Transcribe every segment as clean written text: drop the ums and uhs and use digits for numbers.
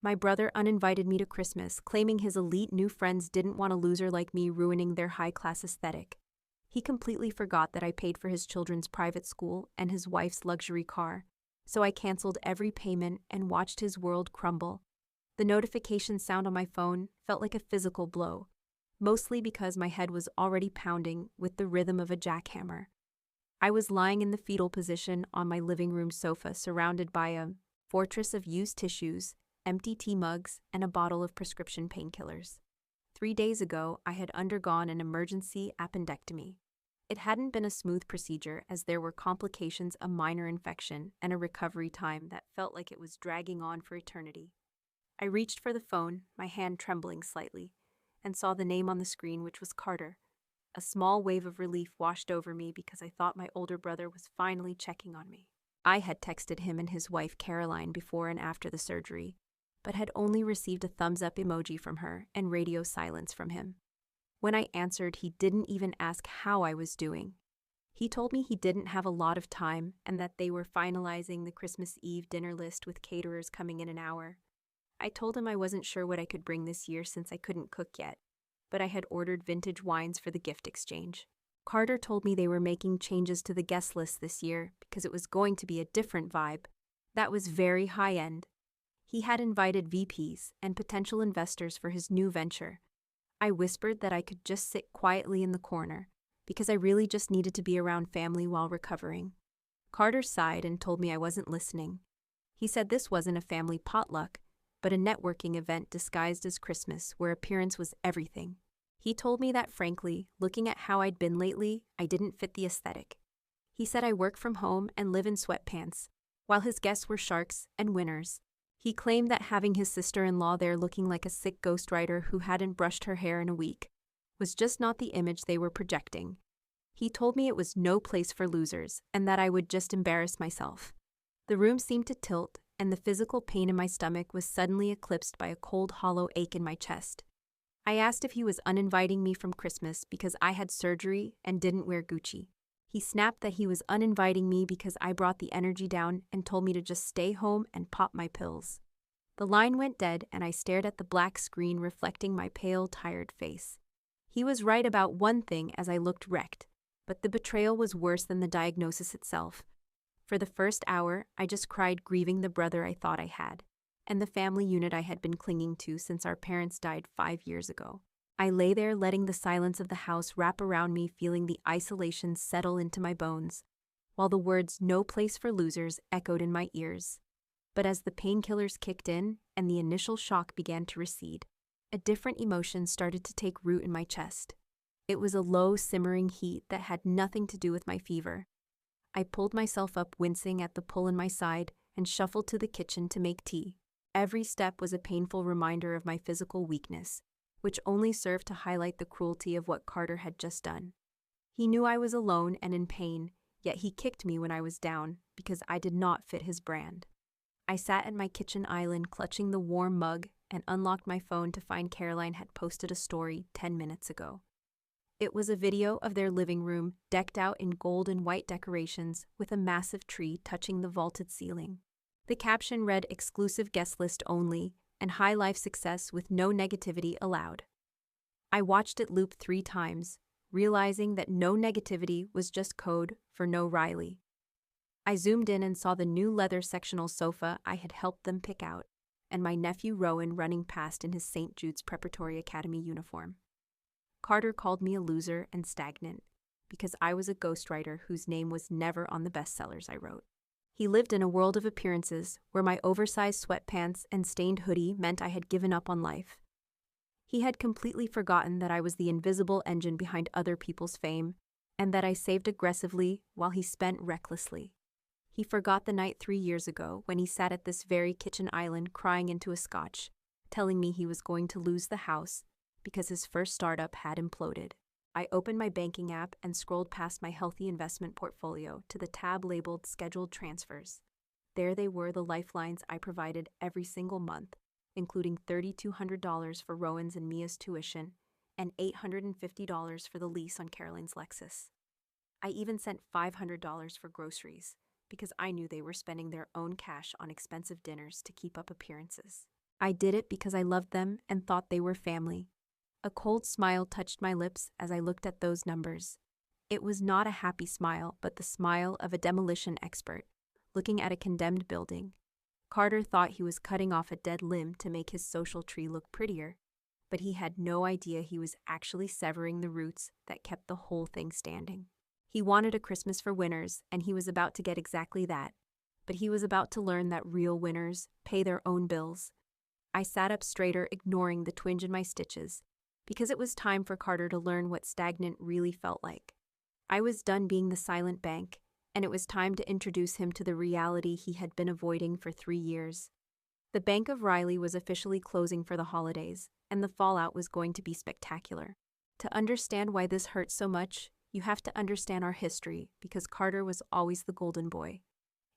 My brother uninvited me to Christmas, claiming his elite new friends didn't want a loser like me ruining their high-class aesthetic. He completely forgot that I paid for his children's private school and his wife's luxury car, so I canceled every payment and watched his world crumble. The notification sound on my phone felt like a physical blow, mostly because my head was already pounding with the rhythm of a jackhammer. I was lying in the fetal position on my living room sofa, surrounded by a fortress of used tissues, empty tea mugs, and a bottle of prescription painkillers. 3 days ago, I had undergone an emergency appendectomy. It hadn't been a smooth procedure, as there were complications, a minor infection, and a recovery time that felt like it was dragging on for eternity. I reached for the phone, my hand trembling slightly, and saw the name on the screen, which was Carter. A small wave of relief washed over me because I thought my older brother was finally checking on me. I had texted him and his wife Caroline before and after the surgery, but had only received a thumbs-up emoji from her and radio silence from him. When I answered, he didn't even ask how I was doing. He told me he didn't have a lot of time and that they were finalizing the Christmas Eve dinner list with caterers coming in an hour. I told him I wasn't sure what I could bring this year since I couldn't cook yet, but I had ordered vintage wines for the gift exchange. Carter told me they were making changes to the guest list this year because it was going to be a different vibe. That was very high-end. He had invited VPs and potential investors for his new venture. I whispered that I could just sit quietly in the corner because I really just needed to be around family while recovering. Carter sighed and told me I wasn't listening. He said this wasn't a family potluck, but a networking event disguised as Christmas where appearance was everything. He told me that, frankly, looking at how I'd been lately, I didn't fit the aesthetic. He said I work from home and live in sweatpants, while his guests were sharks and winners. He claimed that having his sister-in-law there looking like a sick ghostwriter who hadn't brushed her hair in a week was just not the image they were projecting. He told me it was no place for losers and that I would just embarrass myself. The room seemed to tilt, and the physical pain in my stomach was suddenly eclipsed by a cold, hollow ache in my chest. I asked if he was uninviting me from Christmas because I had surgery and didn't wear Gucci. He snapped that he was uninviting me because I brought the energy down and told me to just stay home and pop my pills. The line went dead, and I stared at the black screen reflecting my pale, tired face. He was right about one thing as I looked wrecked, but the betrayal was worse than the diagnosis itself. For the first hour, I just cried, grieving the brother I thought I had, and the family unit I had been clinging to since our parents died 5 years ago. I lay there letting the silence of the house wrap around me, feeling the isolation settle into my bones, while the words "no place for losers" echoed in my ears. But as the painkillers kicked in and the initial shock began to recede, a different emotion started to take root in my chest. It was a low, simmering heat that had nothing to do with my fever. I pulled myself up, wincing at the pull in my side, and shuffled to the kitchen to make tea. Every step was a painful reminder of my physical weakness, which only served to highlight the cruelty of what Carter had just done. He knew I was alone and in pain, yet he kicked me when I was down because I did not fit his brand. I sat at my kitchen island, clutching the warm mug, and unlocked my phone to find Caroline had posted a story 10 minutes ago. It was a video of their living room, decked out in gold and white decorations, with a massive tree touching the vaulted ceiling. The caption read "Exclusive guest list only" and "High life success with no negativity allowed." I watched it loop 3 times, realizing that no negativity was just code for no Riley. I zoomed in and saw the new leather sectional sofa I had helped them pick out, and my nephew Rowan running past in his St. Jude's Preparatory Academy uniform. Carter called me a loser and stagnant because I was a ghostwriter whose name was never on the bestsellers I wrote. He lived in a world of appearances where my oversized sweatpants and stained hoodie meant I had given up on life. He had completely forgotten that I was the invisible engine behind other people's fame, and that I saved aggressively while he spent recklessly. He forgot the night 3 years ago when he sat at this very kitchen island crying into a scotch, telling me he was going to lose the house because his first startup had imploded. I opened my banking app and scrolled past my healthy investment portfolio to the tab labeled Scheduled Transfers. There they were, the lifelines I provided every single month, including $3,200 for Rowan's and Mia's tuition and $850 for the lease on Caroline's Lexus. I even sent $500 for groceries, because I knew they were spending their own cash on expensive dinners to keep up appearances. I did it because I loved them and thought they were family. A cold smile touched my lips as I looked at those numbers. It was not a happy smile, but the smile of a demolition expert, looking at a condemned building. Carter thought he was cutting off a dead limb to make his social tree look prettier, but he had no idea he was actually severing the roots that kept the whole thing standing. He wanted a Christmas for winners, and he was about to get exactly that, but he was about to learn that real winners pay their own bills. I sat up straighter, ignoring the twinge in my stitches, because it was time for Carter to learn what stagnant really felt like. I was done being the silent bank, and it was time to introduce him to the reality he had been avoiding for 3 years. The Bank of Riley was officially closing for the holidays, and the fallout was going to be spectacular. To understand why this hurt so much, you have to understand our history, because Carter was always the golden boy.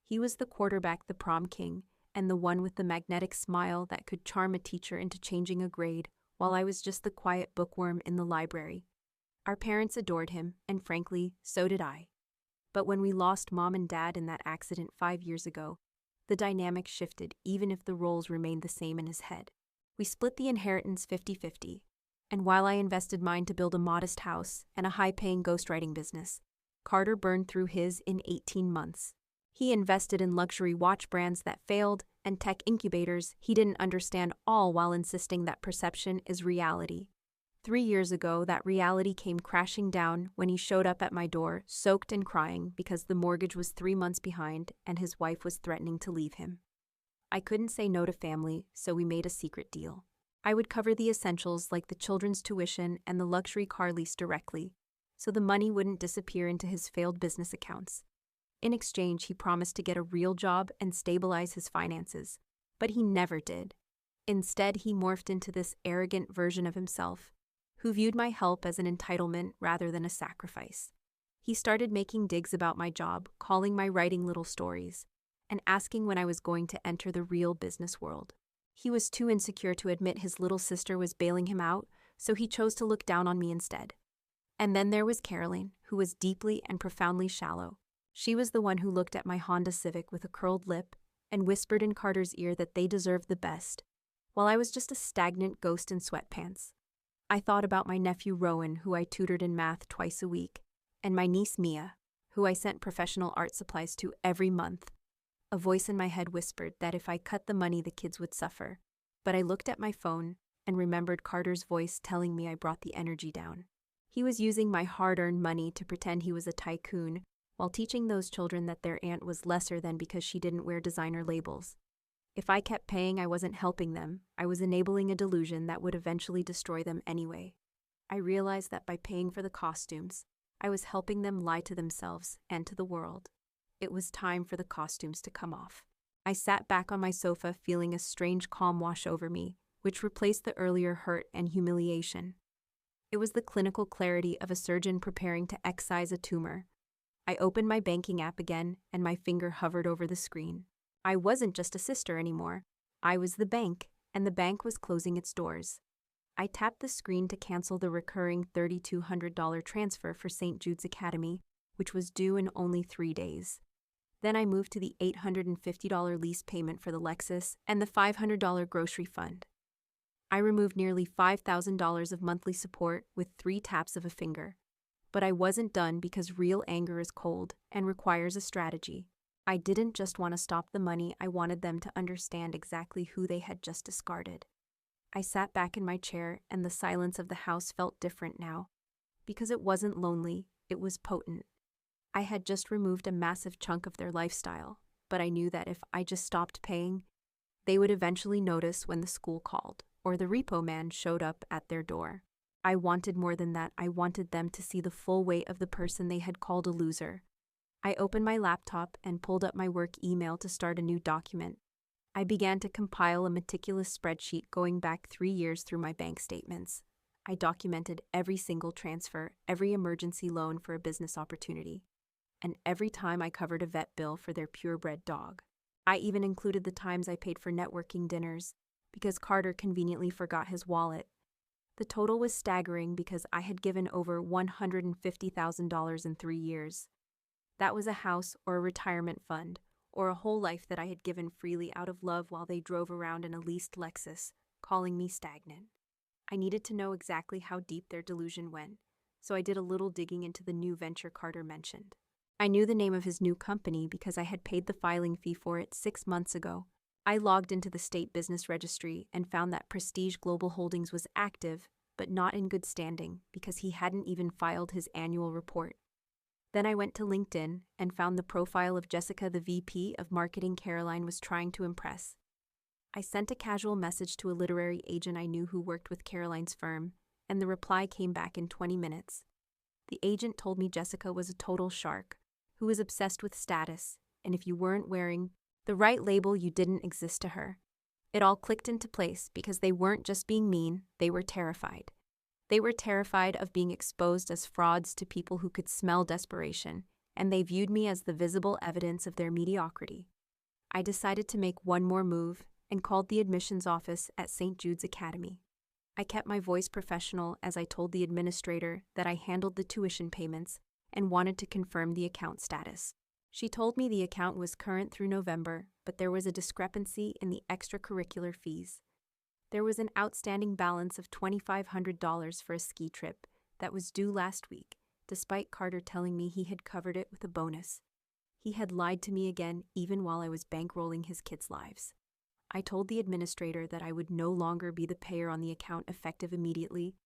He was the quarterback, the prom king, and the one with the magnetic smile that could charm a teacher into changing a grade, while I was just the quiet bookworm in the library. Our parents adored him, and frankly, so did I. But when we lost Mom and Dad in that accident 5 years ago, the dynamic shifted even if the roles remained the same in his head. We split the inheritance 50-50, and while I invested mine to build a modest house and a high-paying ghostwriting business, Carter burned through his in 18 months. He invested in luxury watch brands that failed and tech incubators he didn't understand, all while insisting that perception is reality. 3 years ago, that reality came crashing down when he showed up at my door, soaked and crying because the mortgage was 3 months behind and his wife was threatening to leave him. I couldn't say no to family, so we made a secret deal. I would cover the essentials like the children's tuition and the luxury car lease directly, so the money wouldn't disappear into his failed business accounts. In exchange, he promised to get a real job and stabilize his finances, but he never did. Instead, he morphed into this arrogant version of himself, who viewed my help as an entitlement rather than a sacrifice. He started making digs about my job, calling my writing little stories, and asking when I was going to enter the real business world. He was too insecure to admit his little sister was bailing him out, so he chose to look down on me instead. And then there was Caroline, who was deeply and profoundly shallow. She was the one who looked at my Honda Civic with a curled lip and whispered in Carter's ear that they deserved the best, while I was just a stagnant ghost in sweatpants. I thought about my nephew Rowan, who I tutored in math twice a week, and my niece Mia, who I sent professional art supplies to every month. A voice in my head whispered that if I cut the money, the kids would suffer, but I looked at my phone and remembered Carter's voice telling me I brought the energy down. He was using my hard-earned money to pretend he was a tycoon, while teaching those children that their aunt was lesser than because she didn't wear designer labels. If I kept paying, I wasn't helping them. I was enabling a delusion that would eventually destroy them anyway. I realized that by paying for the costumes, I was helping them lie to themselves and to the world. It was time for the costumes to come off. I sat back on my sofa, feeling a strange calm wash over me, which replaced the earlier hurt and humiliation. It was the clinical clarity of a surgeon preparing to excise a tumor. I opened my banking app again, and my finger hovered over the screen. I wasn't just a sister anymore. I was the bank, and the bank was closing its doors. I tapped the screen to cancel the recurring $3,200 transfer for St. Jude's Academy, which was due in only 3 days. Then I moved to the $850 lease payment for the Lexus and the $500 grocery fund. I removed nearly $5,000 of monthly support with 3 taps of a finger. But I wasn't done, because real anger is cold and requires a strategy. I didn't just want to stop the money, I wanted them to understand exactly who they had just discarded. I sat back in my chair, and the silence of the house felt different now. Because it wasn't lonely, it was potent. I had just removed a massive chunk of their lifestyle, but I knew that if I just stopped paying, they would eventually notice when the school called, or the repo man showed up at their door. I wanted more than that. I wanted them to see the full weight of the person they had called a loser. I opened my laptop and pulled up my work email to start a new document. I began to compile a meticulous spreadsheet going back 3 years through my bank statements. I documented every single transfer, every emergency loan for a business opportunity, and every time I covered a vet bill for their purebred dog. I even included the times I paid for networking dinners, because Carter conveniently forgot his wallet. The total was staggering, because I had given over $150,000 in 3 years. That was a house or a retirement fund, or a whole life that I had given freely out of love while they drove around in a leased Lexus, calling me stagnant. I needed to know exactly how deep their delusion went, so I did a little digging into the new venture Carter mentioned. I knew the name of his new company because I had paid the filing fee for it 6 months ago. I logged into the state business registry and found that Prestige Global Holdings was active, but not in good standing because he hadn't even filed his annual report. Then I went to LinkedIn and found the profile of Jessica, the VP of marketing Caroline was trying to impress. I sent a casual message to a literary agent I knew who worked with Caroline's firm, and the reply came back in 20 minutes. The agent told me Jessica was a total shark, who was obsessed with status, and if you weren't wearing the right label, you didn't exist to her. It all clicked into place because they weren't just being mean, they were terrified. They were terrified of being exposed as frauds to people who could smell desperation, and they viewed me as the visible evidence of their mediocrity. I decided to make one more move and called the admissions office at St. Jude's Academy. I kept my voice professional as I told the administrator that I handled the tuition payments and wanted to confirm the account status. She told me the account was current through November, but there was a discrepancy in the extracurricular fees. There was an outstanding balance of $2,500 for a ski trip that was due last week, despite Carter telling me he had covered it with a bonus. He had lied to me again even while I was bankrolling his kids' lives. I told the administrator that I would no longer be the payer on the account effective immediately,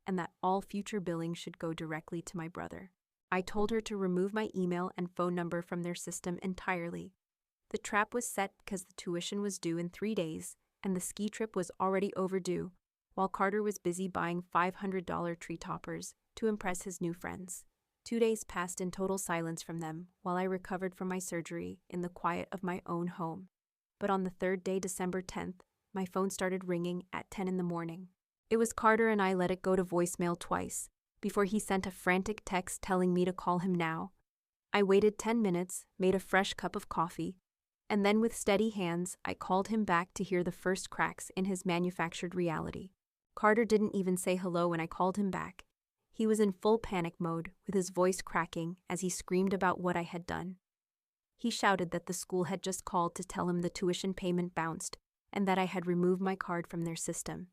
and that all future billing should go directly to my brother. I told her to remove my email and phone number from their system entirely. The trap was set because the tuition was due in 3 days, and the ski trip was already overdue, while Carter was busy buying $500 tree toppers to impress his new friends. 2 days passed in total silence from them while I recovered from my surgery in the quiet of my own home. But on the third day, December 10th, my phone started ringing at 10 in the morning. It was Carter, and I let it go to voicemail twice before he sent a frantic text telling me to call him now. I waited 10 minutes, made a fresh cup of coffee, and then with steady hands, I called him back to hear the first cracks in his manufactured reality. Carter didn't even say hello when I called him back. He was in full panic mode, with his voice cracking as he screamed about what I had done. He shouted that the school had just called to tell him the tuition payment bounced and that I had removed my card from their system.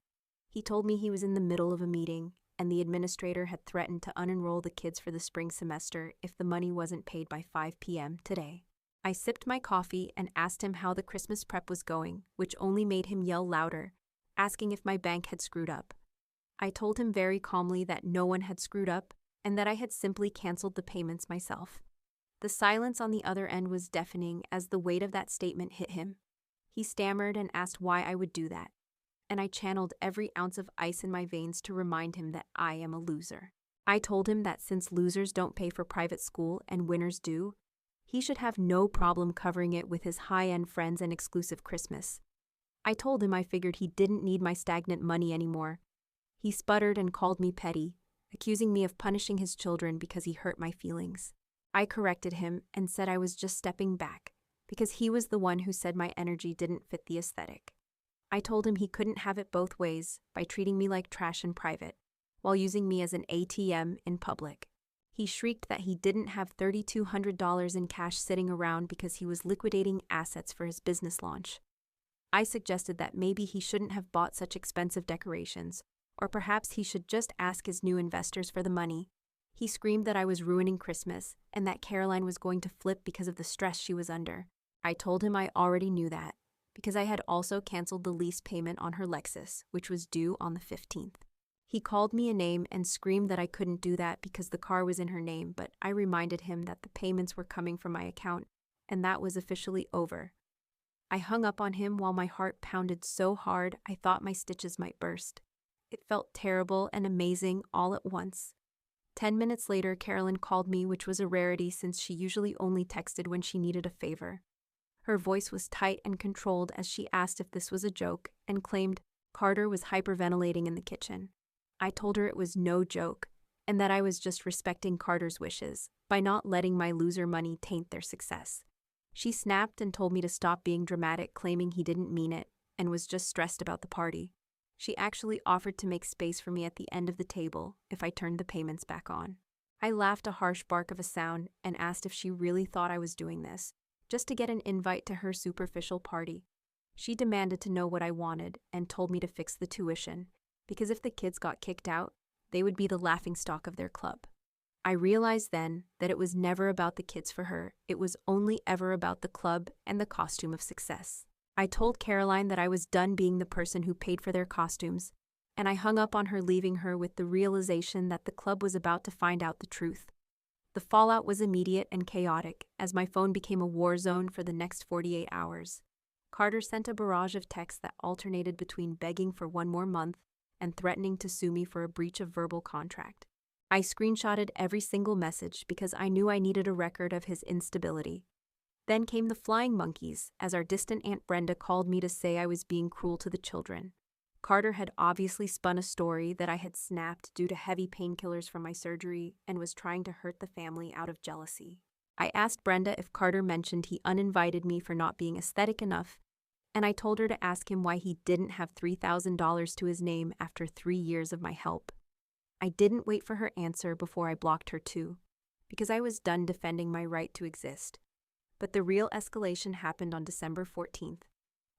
He told me he was in the middle of a meeting and the administrator had threatened to unenroll the kids for the spring semester if the money wasn't paid by 5 p.m. today. I sipped my coffee and asked him how the Christmas prep was going, which only made him yell louder, asking if my bank had screwed up. I told him very calmly that no one had screwed up and that I had simply canceled the payments myself. The silence on the other end was deafening as the weight of that statement hit him. He stammered and asked why I would do that, and I channeled every ounce of ice in my veins to remind him that I am a loser. I told him that since losers don't pay for private school and winners do, he should have no problem covering it with his high-end friends and exclusive Christmas. I told him I figured he didn't need my stagnant money anymore. He sputtered and called me petty, accusing me of punishing his children because he hurt my feelings. I corrected him and said I was just stepping back, because he was the one who said my energy didn't fit the aesthetic. I told him he couldn't have it both ways by treating me like trash in private, while using me as an ATM in public. He shrieked that he didn't have $3,200 in cash sitting around because he was liquidating assets for his business launch. I suggested that maybe he shouldn't have bought such expensive decorations, or perhaps he should just ask his new investors for the money. He screamed that I was ruining Christmas and that Caroline was going to flip because of the stress she was under. I told him I already knew that, because I had also canceled the lease payment on her Lexus, which was due on the 15th. He called me a name and screamed that I couldn't do that because the car was in her name, but I reminded him that the payments were coming from my account, and that was officially over. I hung up on him while my heart pounded so hard I thought my stitches might burst. It felt terrible and amazing all at once. 10 minutes later, Carolyn called me, which was a rarity since she usually only texted when she needed a favor. Her voice was tight and controlled as she asked if this was a joke and claimed Carter was hyperventilating in the kitchen. I told her it was no joke and that I was just respecting Carter's wishes by not letting my loser money taint their success. She snapped and told me to stop being dramatic, claiming he didn't mean it and was just stressed about the party. She actually offered to make space for me at the end of the table if I turned the payments back on. I laughed a harsh bark of a sound and asked if she really thought I was doing this, just to get an invite to her superficial party. She demanded to know what I wanted and told me to fix the tuition, because if the kids got kicked out, they would be the laughingstock of their club. I realized then that it was never about the kids for her, it was only ever about the club and the costume of success. I told Caroline that I was done being the person who paid for their costumes, and I hung up on her, leaving her with the realization that the club was about to find out the truth. The fallout was immediate and chaotic, as my phone became a war zone for the next 48 hours. Carter sent a barrage of texts that alternated between begging for one more month and threatening to sue me for a breach of verbal contract. I screenshotted every single message because I knew I needed a record of his instability. Then came the flying monkeys, as our distant Aunt Brenda called me to say I was being cruel to the children. Carter had obviously spun a story that I had snapped due to heavy painkillers from my surgery and was trying to hurt the family out of jealousy. I asked Brenda if Carter mentioned he uninvited me for not being aesthetic enough, and I told her to ask him why he didn't have $3,000 to his name after 3 years of my help. I didn't wait for her answer before I blocked her too, because I was done defending my right to exist. But the real escalation happened on December 14th,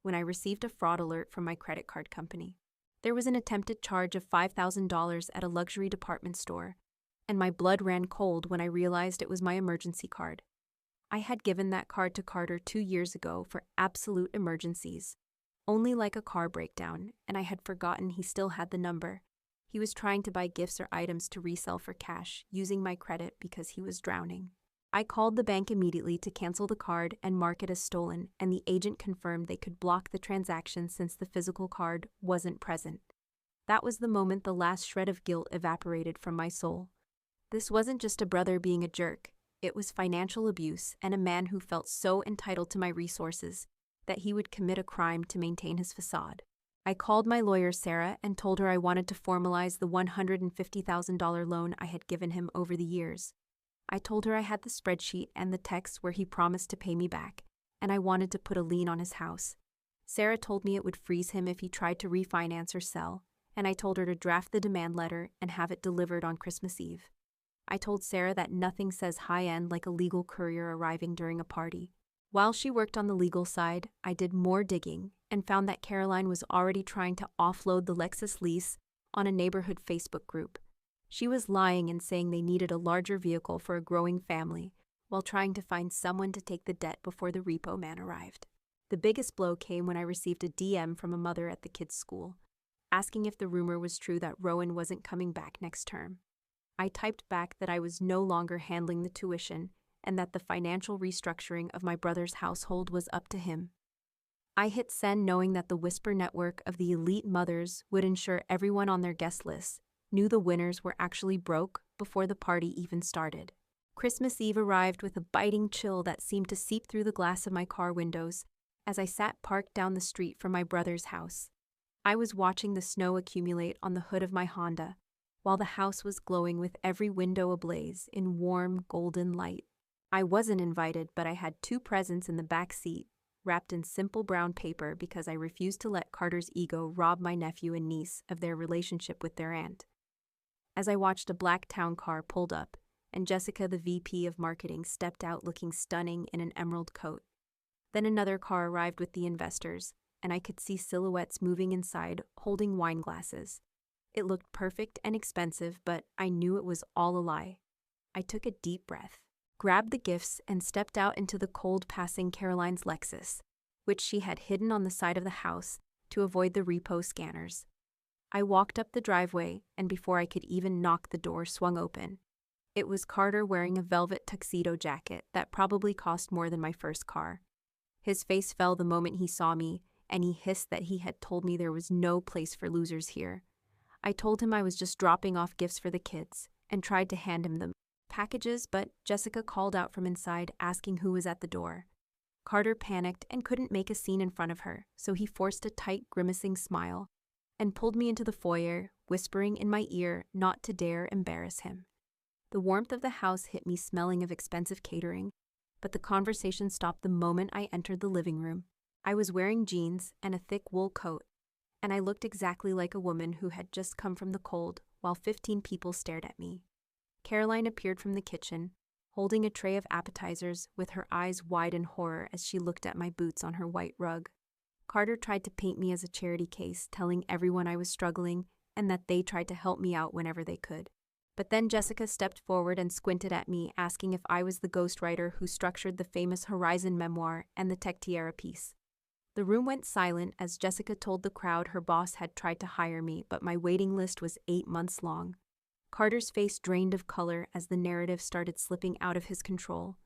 when I received a fraud alert from my credit card company. There was an attempted charge of $5,000 at a luxury department store, and my blood ran cold when I realized it was my emergency card. I had given that card to Carter 2 years ago for absolute emergencies, only like a car breakdown, and I had forgotten he still had the number. He was trying to buy gifts or items to resell for cash, using my credit because he was drowning. I called the bank immediately to cancel the card and mark it as stolen, and the agent confirmed they could block the transaction since the physical card wasn't present. That was the moment the last shred of guilt evaporated from my soul. This wasn't just a brother being a jerk. It was financial abuse and a man who felt so entitled to my resources that he would commit a crime to maintain his facade. I called my lawyer, Sarah, and told her I wanted to formalize the $150,000 loan I had given him over the years. I told her I had the spreadsheet and the text where he promised to pay me back, and I wanted to put a lien on his house. Sarah told me it would freeze him if he tried to refinance or sell, and I told her to draft the demand letter and have it delivered on Christmas Eve. I told Sarah that nothing says high-end like a legal courier arriving during a party. While she worked on the legal side, I did more digging and found that Caroline was already trying to offload the Lexus lease on a neighborhood Facebook group. She was lying and saying they needed a larger vehicle for a growing family, while trying to find someone to take the debt before the repo man arrived. The biggest blow came when I received a DM from a mother at the kids' school, asking if the rumor was true that Rowan wasn't coming back next term. I typed back that I was no longer handling the tuition and that the financial restructuring of my brother's household was up to him. I hit send knowing that the whisper network of the elite mothers would ensure everyone on their guest list knew the winners were actually broke before the party even started. Christmas Eve arrived with a biting chill that seemed to seep through the glass of my car windows as I sat parked down the street from my brother's house. I was watching the snow accumulate on the hood of my Honda, while the house was glowing with every window ablaze in warm, golden light. I wasn't invited, but I had 2 presents in the back seat, wrapped in simple brown paper because I refused to let Carter's ego rob my nephew and niece of their relationship with their aunt. As I watched a black town car pulled up, and Jessica, the VP of marketing, stepped out looking stunning in an emerald coat. Then another car arrived with the investors, and I could see silhouettes moving inside, holding wine glasses. It looked perfect and expensive, but I knew it was all a lie. I took a deep breath, grabbed the gifts, and stepped out into the cold passing Caroline's Lexus, which she had hidden on the side of the house to avoid the repo scanners. I walked up the driveway, and before I could even knock, the door swung open. It was Carter wearing a velvet tuxedo jacket that probably cost more than my first car. His face fell the moment he saw me, and he hissed that he had told me there was no place for losers here. I told him I was just dropping off gifts for the kids, and tried to hand him the packages, but Jessica called out from inside asking who was at the door. Carter panicked and couldn't make a scene in front of her, so he forced a tight, grimacing smile and pulled me into the foyer, whispering in my ear not to dare embarrass him. The warmth of the house hit me, smelling of expensive catering, but the conversation stopped the moment I entered the living room. I was wearing jeans and a thick wool coat, and I looked exactly like a woman who had just come from the cold while 15 people stared at me. Caroline appeared from the kitchen, holding a tray of appetizers with her eyes wide in horror as she looked at my boots on her white rug. Carter tried to paint me as a charity case, telling everyone I was struggling and that they tried to help me out whenever they could. But then Jessica stepped forward and squinted at me, asking if I was the ghostwriter who structured the famous Horizon memoir and the Tech Tiara piece. The room went silent as Jessica told the crowd her boss had tried to hire me, but my waiting list was 8 months long. Carter's face drained of color as the narrative started slipping out of his control.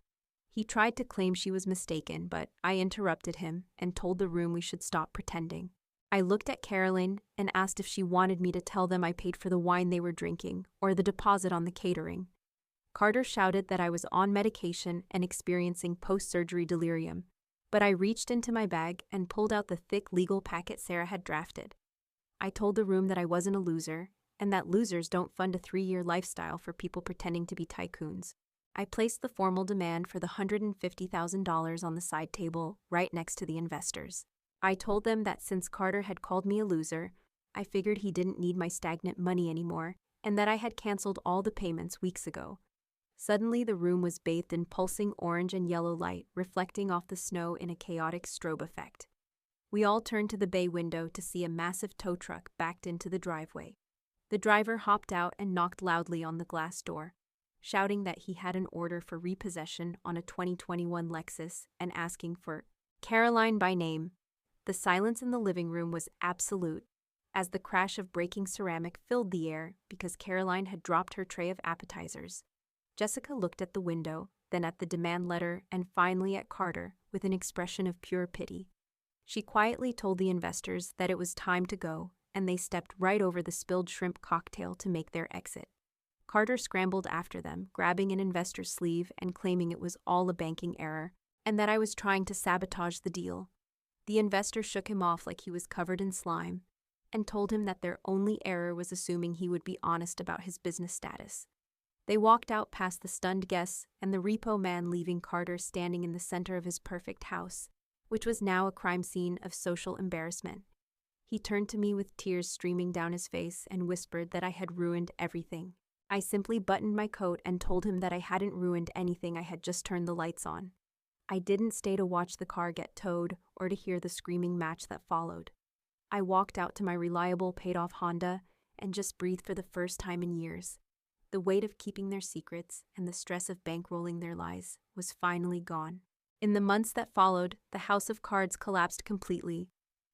He tried to claim she was mistaken, but I interrupted him and told the room we should stop pretending. I looked at Caroline and asked if she wanted me to tell them I paid for the wine they were drinking or the deposit on the catering. Carter shouted that I was on medication and experiencing post-surgery delirium, but I reached into my bag and pulled out the thick legal packet Sarah had drafted. I told the room that I wasn't a loser and that losers don't fund a 3-year lifestyle for people pretending to be tycoons. I placed the formal demand for the $150,000 on the side table right next to the investors. I told them that since Carter had called me a loser, I figured he didn't need my stagnant money anymore and that I had canceled all the payments weeks ago. Suddenly, the room was bathed in pulsing orange and yellow light, reflecting off the snow in a chaotic strobe effect. We all turned to the bay window to see a massive tow truck backed into the driveway. The driver hopped out and knocked loudly on the glass door, shouting that he had an order for repossession on a 2021 Lexus and asking for Caroline by name. The silence in the living room was absolute, as the crash of breaking ceramic filled the air because Caroline had dropped her tray of appetizers. Jessica looked at the window, then at the demand letter, and finally at Carter with an expression of pure pity. She quietly told the investors that it was time to go, and they stepped right over the spilled shrimp cocktail to make their exit. Carter scrambled after them, grabbing an investor's sleeve and claiming it was all a banking error, and that I was trying to sabotage the deal. The investor shook him off like he was covered in slime, and told him that their only error was assuming he would be honest about his business status. They walked out past the stunned guests and the repo man, leaving Carter standing in the center of his perfect house, which was now a crime scene of social embarrassment. He turned to me with tears streaming down his face and whispered that I had ruined everything. I simply buttoned my coat and told him that I hadn't ruined anything, I had just turned the lights on. I didn't stay to watch the car get towed or to hear the screaming match that followed. I walked out to my reliable paid-off Honda and just breathed for the first time in years. The weight of keeping their secrets and the stress of bankrolling their lies was finally gone. In the months that followed, the house of cards collapsed completely,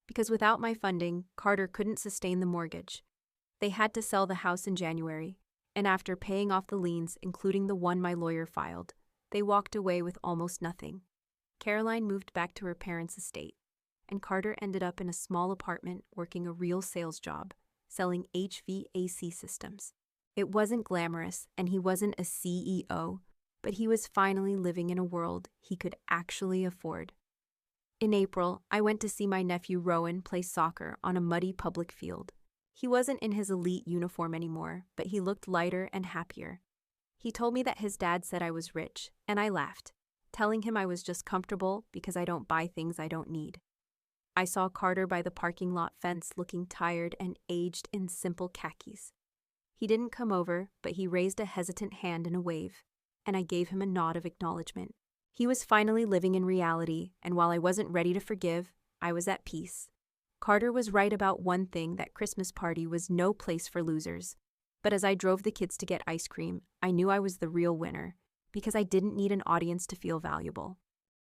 because without my funding, Carter couldn't sustain the mortgage. They had to sell the house in January, and after paying off the liens, including the one my lawyer filed, they walked away with almost nothing. Caroline moved back to her parents' estate, and Carter ended up in a small apartment working a real sales job, selling HVAC systems. It wasn't glamorous, and he wasn't a CEO, but he was finally living in a world he could actually afford. In April, I went to see my nephew Rowan play soccer on a muddy public field. He wasn't in his elite uniform anymore, but he looked lighter and happier. He told me that his dad said I was rich, and I laughed, telling him I was just comfortable because I don't buy things I don't need. I saw Carter by the parking lot fence looking tired and aged in simple khakis. He didn't come over, but he raised a hesitant hand in a wave, and I gave him a nod of acknowledgement. He was finally living in reality, and while I wasn't ready to forgive, I was at peace. Carter was right about one thing: that Christmas party was no place for losers. But as I drove the kids to get ice cream, I knew I was the real winner, because I didn't need an audience to feel valuable.